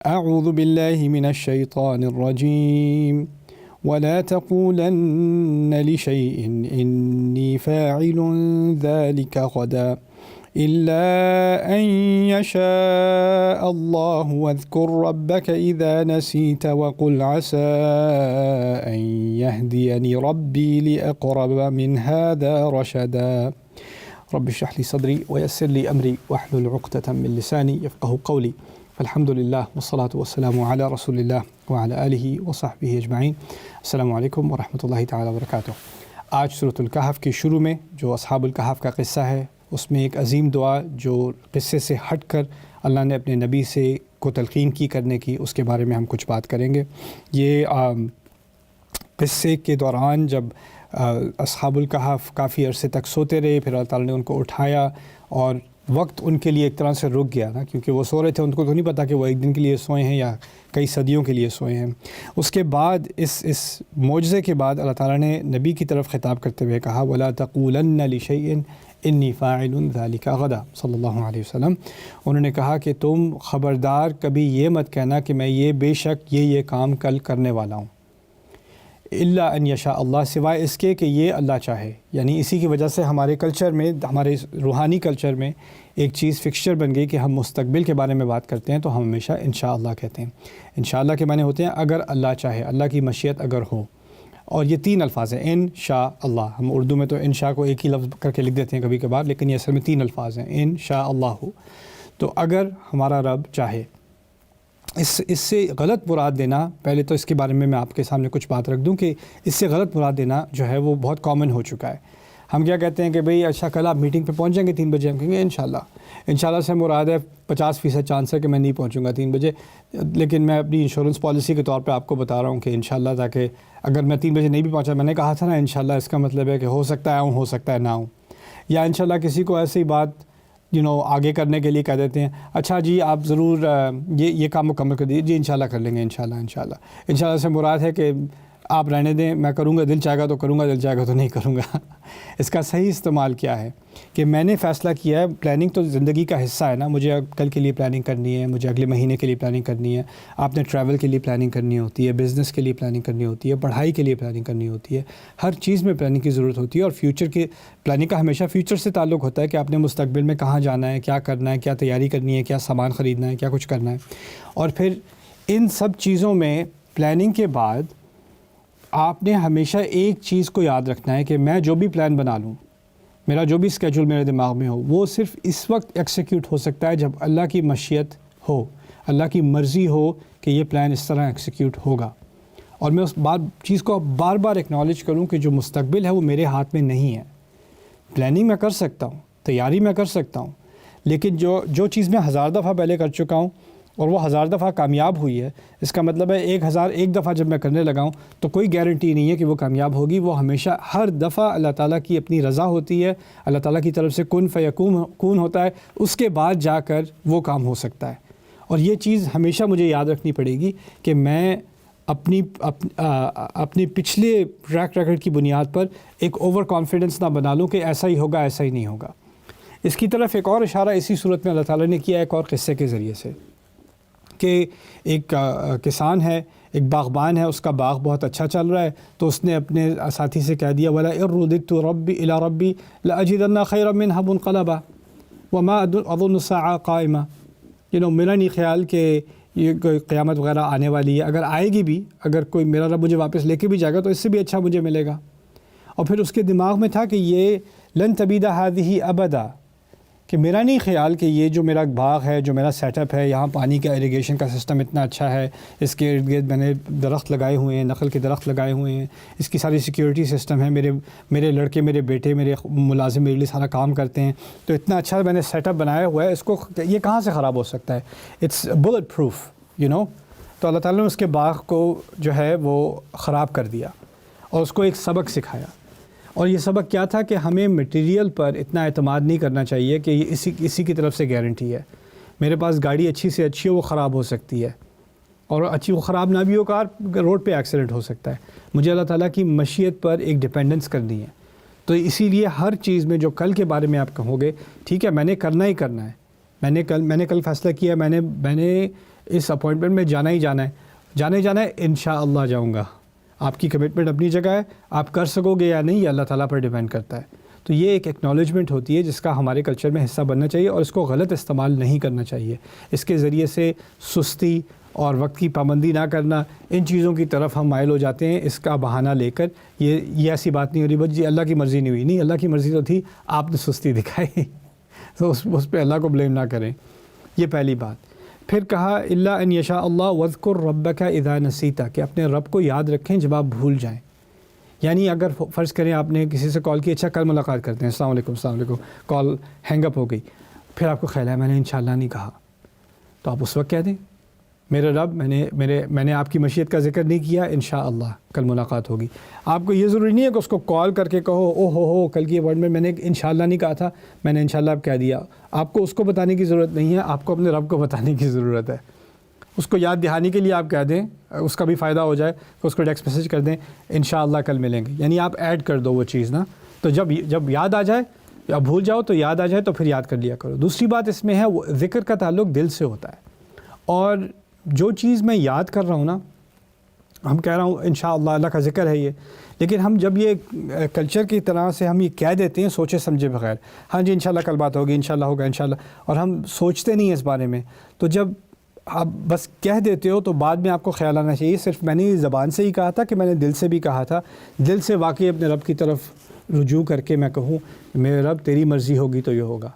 اعوذ باللہ من الشیطان الرجیم ولا تقولن لشيء إني فاعل ذلك غدا إلا أن يشاء الله واذكر ربك إذا نسيت وقل عسى أن يهديني ربي لأقرب من هذا رشدا رب اشرح لي صدري ويسر لي أمري واحلل عقدة من لساني يفقهوا قولي الحمد للہ والصلاة والسلام علی رسول اللہ وعلی آلہ وصحبہ اجمعین۔ السلام علیکم ورحمۃ اللہ تعالی وبرکاتہ۔ آج سورۃ الکہف کے شروع میں جو اصحاب الکہف کا قصہ ہے، اس میں ایک عظیم دعا جو قصے سے ہٹ کر اللہ نے اپنے نبی سے کو تلقین کی کرنے کی، اس کے بارے میں ہم کچھ بات کریں گے۔ یہ قصے کے دوران جب اصحاب الکہف کافی عرصے تک سوتے رہے، پھر اللہ تعالیٰ نے ان کو اٹھایا اور وقت ان کے لیے ایک طرح سے رک گیا نا، کیونکہ وہ سو رہے تھے، ان کو تو نہیں پتہ کہ وہ ایک دن کے لیے سوئے ہیں یا کئی صدیوں کے لیے سوئے ہیں۔ اس کے بعد اس معجزے کے بعد اللہ تعالیٰ نے نبی کی طرف خطاب کرتے ہوئے کہا وَلَا تَقُولَنَّ لِشَيْءٍ إِنِّي فَاعِلٌ ذَلِكَ غَدًا، صلی اللہ علیہ وسلم۔ انہوں نے کہا کہ تم خبردار کبھی یہ مت کہنا کہ میں یہ بے شک یہ کام کل کرنے والا ہوں، الا ان یشاء اللہ، سوائے اس کے کہ یہ اللہ چاہے۔ یعنی اسی کی وجہ سے ہمارے کلچر میں، ہمارے روحانی کلچر میں ایک چیز فکسچر بن گئی کہ ہم مستقبل کے بارے میں بات کرتے ہیں تو ہم ہمیشہ انشاءاللہ کہتے ہیں۔ انشاءاللہ کے معنی ہوتے ہیں اگر اللہ چاہے، اللہ کی مشیت اگر ہو۔ اور یہ تین الفاظ ہیں، ان شاء اللہ۔ ہم اردو میں تو انشاء کو ایک ہی لفظ کر کے لکھ دیتے ہیں کبھی کبھار، لیکن یہ اصل میں تین الفاظ ہیں، ان شاء اللہ۔ تو اگر ہمارا رب چاہے، اس سے غلط مراد دینا، پہلے تو اس کے بارے میں آپ کے سامنے کچھ بات رکھ دوں کہ اس سے غلط مراد دینا جو ہے وہ بہت کامن ہو چکا ہے۔ ہم کیا کہتے ہیں کہ بھئی اچھا کل آپ میٹنگ پہ پہنچ جائیں گے 3 بجے، ہم کہیں گے انشاءاللہ۔ انشاءاللہ سے مراد ہے 50% چانس ہے کہ میں نہیں پہنچوں گا 3 بجے، لیکن میں اپنی انشورنس پالیسی کے طور پہ آپ کو بتا رہا ہوں کہ انشاءاللہ، تاکہ اگر میں 3 بجے نہیں بھی پہنچا، میں نے کہا تھا نا انشاءاللہ، اس کا مطلب ہے کہ ہو سکتا ہے آؤں، ہو سکتا ہے نہ آؤں۔ یا انشاءاللہ کسی کو ایسی بات آگے کرنے کے لیے کہہ دیتے ہیں، اچھا جی آپ ضرور یہ کام مکمل کر دیجیے، جی انشاءاللہ کر لیں گے، انشاءاللہ سے مراد ہے کہ آپ رہنے دیں، میں کروں گا، دل چاہے گا تو کروں گا، دل چاہے گا تو نہیں کروں گا۔ اس کا صحیح استعمال کیا ہے کہ میں نے فیصلہ کیا ہے۔ پلاننگ تو زندگی کا حصہ ہے نا، مجھے کل کے لیے پلاننگ کرنی ہے، مجھے اگلے مہینے کے لیے پلاننگ کرنی ہے، آپ نے ٹریول کے لیے پلاننگ کرنی ہوتی ہے، بزنس کے لیے پلاننگ کرنی ہوتی ہے، پڑھائی کے لیے پلاننگ کرنی ہوتی ہے، ہر چیز میں پلاننگ کی ضرورت ہوتی ہے۔ اور فیوچر کی پلاننگ کا ہمیشہ فیوچر سے تعلق ہوتا ہے کہ آپ نے مستقبل میں کہاں جانا ہے، کیا کرنا ہے، کیا تیاری کرنی ہے، کیا سامان خریدنا ہے، کیا کچھ کرنا ہے۔ اور پھر ان سب چیزوں میں پلاننگ کے بعد آپ نے ہمیشہ ایک چیز کو یاد رکھنا ہے کہ میں جو بھی پلان بنا لوں، میرا جو بھی اسکیجول میرے دماغ میں ہو، وہ صرف اس وقت ایکسیکیوٹ ہو سکتا ہے جب اللہ کی مشیت ہو، اللہ کی مرضی ہو کہ یہ پلان اس طرح ایکسیکیوٹ ہوگا۔ اور میں اس چیز کو بار بار ایکنالج کروں کہ جو مستقبل ہے وہ میرے ہاتھ میں نہیں ہے۔ پلاننگ میں کر سکتا ہوں، تیاری میں کر سکتا ہوں، لیکن جو چیز میں 1000 دفعہ پہلے کر چکا ہوں اور وہ 1000 دفعہ کامیاب ہوئی ہے، اس کا مطلب ہے 1001 دفعہ جب میں کرنے لگا ہوں تو کوئی گارنٹی نہیں ہے کہ وہ کامیاب ہوگی۔ وہ ہمیشہ ہر دفعہ اللہ تعالیٰ کی اپنی رضا ہوتی ہے، اللہ تعالیٰ کی طرف سے کن فیکون ہوتا ہے، اس کے بعد جا کر وہ کام ہو سکتا ہے۔ اور یہ چیز ہمیشہ مجھے یاد رکھنی پڑے گی کہ میں اپنی پچھلے ٹریک ریکارڈ کی بنیاد پر ایک اوور کانفیڈنس نہ بنا لوں کہ ایسا ہی ہوگا، ایسا ہی نہیں ہوگا۔ اس کی طرف ایک اور اشارہ اسی صورت میں اللہ تعالیٰ نے کیا ایک اور قصے کے ذریعے سے، کہ ایک کسان ہے، ایک باغبان ہے، اس کا باغ بہت اچھا چل رہا ہے، تو اس نے اپنے ساتھی سے کہہ دیا وَلَئِن رُدِدتُّ رَبِّي إِلَىٰ رَبِّي لَأَجِدَنَّ خَيْرًا مِّنْهَا مُنقَلَبًا وَمَا أَظُنُّ السَّاعَةَ قَائِمَةً۔ میرا نہیں خیال کہ یہ کوئی قیامت وغیرہ آنے والی ہے، اگر آئے گی بھی، اگر کوئی میرا رب مجھے واپس لے کے بھی جائے گا تو اس سے بھی اچھا مجھے ملے گا۔ اور پھر اس کے دماغ میں تھا کہ یہ لن تبید هذه ابدا، کہ میرا نہیں خیال کہ یہ جو میرا باغ ہے، جو میرا سیٹ اپ ہے، یہاں پانی کا اریگیشن کا سسٹم اتنا اچھا ہے، اس کے ارد گرد میں نے درخت لگائے ہوئے ہیں، نخل کے درخت لگائے ہوئے ہیں، اس کی ساری سیکیورٹی سسٹم ہے، میرے لڑکے، میرے بیٹے، میرے ملازم میرے لیے سارا کام کرتے ہیں، تو اتنا اچھا میں نے سیٹ اپ بنایا ہوا ہے، اس کو یہ کہاں سے خراب ہو سکتا ہے؟ اٹس بلٹ پروف تو اللہ تعالیٰ نے اس کے باغ کو جو ہے وہ خراب کر دیا اور اس کو ایک سبق سکھایا۔ اور یہ سبق کیا تھا کہ ہمیں مٹیریل پر اتنا اعتماد نہیں کرنا چاہیے کہ یہ اسی کی طرف سے گارنٹی ہے۔ میرے پاس گاڑی اچھی سے اچھی ہو، وہ خراب ہو سکتی ہے، اور اچھی وہ خراب نہ بھی ہو، کار روڈ پہ ایکسیڈنٹ ہو سکتا ہے۔ مجھے اللہ تعالیٰ کی مشیت پر ایک ڈیپینڈنس کرنی ہے۔ تو اسی لیے ہر چیز میں جو کل کے بارے میں آپ کہو گے، ٹھیک ہے میں نے کرنا ہی کرنا ہے، میں نے کل فیصلہ کیا، میں نے اس اپوائنٹمنٹ میں جانا ہی جانا ہے انشاءاللہ جاؤں گا. آپ کی کمٹمنٹ اپنی جگہ ہے, آپ کر سکو گے یا نہیں یہ اللہ تعالیٰ پر ڈیپینڈ کرتا ہے. تو یہ ایک ایکنالجمنٹ ہوتی ہے جس کا ہمارے کلچر میں حصہ بننا چاہیے, اور اس کو غلط استعمال نہیں کرنا چاہیے. اس کے ذریعے سے سستی اور وقت کی پابندی نہ کرنا, ان چیزوں کی طرف ہم مائل ہو جاتے ہیں اس کا بہانہ لے کر. یہ ایسی بات نہیں ہو رہی بس جی اللہ کی مرضی نہیں ہوئی. نہیں, اللہ کی مرضی تو تھی, آپ نے سستی دکھائی, تو اس پہ اللہ کو بلیم نہ کریں. یہ پہلی بات. پھر کہا الا ان یشاء اللہ واذکر ربک اذا نسیت, کہ اپنے رب کو یاد رکھیں جب آپ بھول جائیں. یعنی اگر فرض کریں آپ نے کسی سے کال کی, اچھا کل ملاقات کرتے ہیں, السلام علیکم, کال ہینگ اپ ہو گئی, پھر آپ کو خیال ہے میں نے انشاءاللہ نہیں کہا, تو آپ اس وقت کہہ دیں میرے رب میں نے آپ کی مشیت کا ذکر نہیں کیا, انشاءاللہ کل ملاقات ہوگی. آپ کو یہ ضروری نہیں ہے کہ اس کو کال کر کے کہو او ہو کل کی اپوائنٹمنٹ میں نے انشاءاللہ نہیں کہا تھا, میں نے انشاءاللہ اب کہہ دیا. آپ کو اس کو بتانے کی ضرورت نہیں ہے, آپ کو اپنے رب کو بتانے کی ضرورت ہے. اس کو یاد دہانی کے لیے آپ کہہ دیں, اس کا بھی فائدہ ہو جائے, کہ اس کو ٹیکسٹ میسیج کر دیں انشاءاللہ کل ملیں گے. یعنی آپ ایڈ کر دو وہ چیز نا, تو جب یاد آ جائے یا بھول جاؤ تو یاد آ جائے تو پھر یاد کر لیا کرو. دوسری بات اس میں ہے وہ ذکر کا تعلق دل سے ہوتا ہے, اور جو چیز میں یاد کر رہا ہوں نا, ہم کہہ رہا ہوں انشاءاللہ اللہ کا ذکر ہے یہ, لیکن ہم جب یہ کلچر کی طرح سے ہم یہ کہہ دیتے ہیں سوچے سمجھے بغیر, ہاں جی انشاءاللہ کل بات ہوگی, انشاءاللہ ہوگا انشاءاللہ, اور ہم سوچتے نہیں ہیں اس بارے میں, تو جب آپ بس کہہ دیتے ہو تو بعد میں آپ کو خیال آنا چاہیے صرف میں نے زبان سے ہی کہا تھا کہ میں نے دل سے بھی کہا تھا. دل سے واقعی اپنے رب کی طرف رجوع کر کے میں کہوں میرے رب تیری مرضی ہوگی تو یہ ہوگا.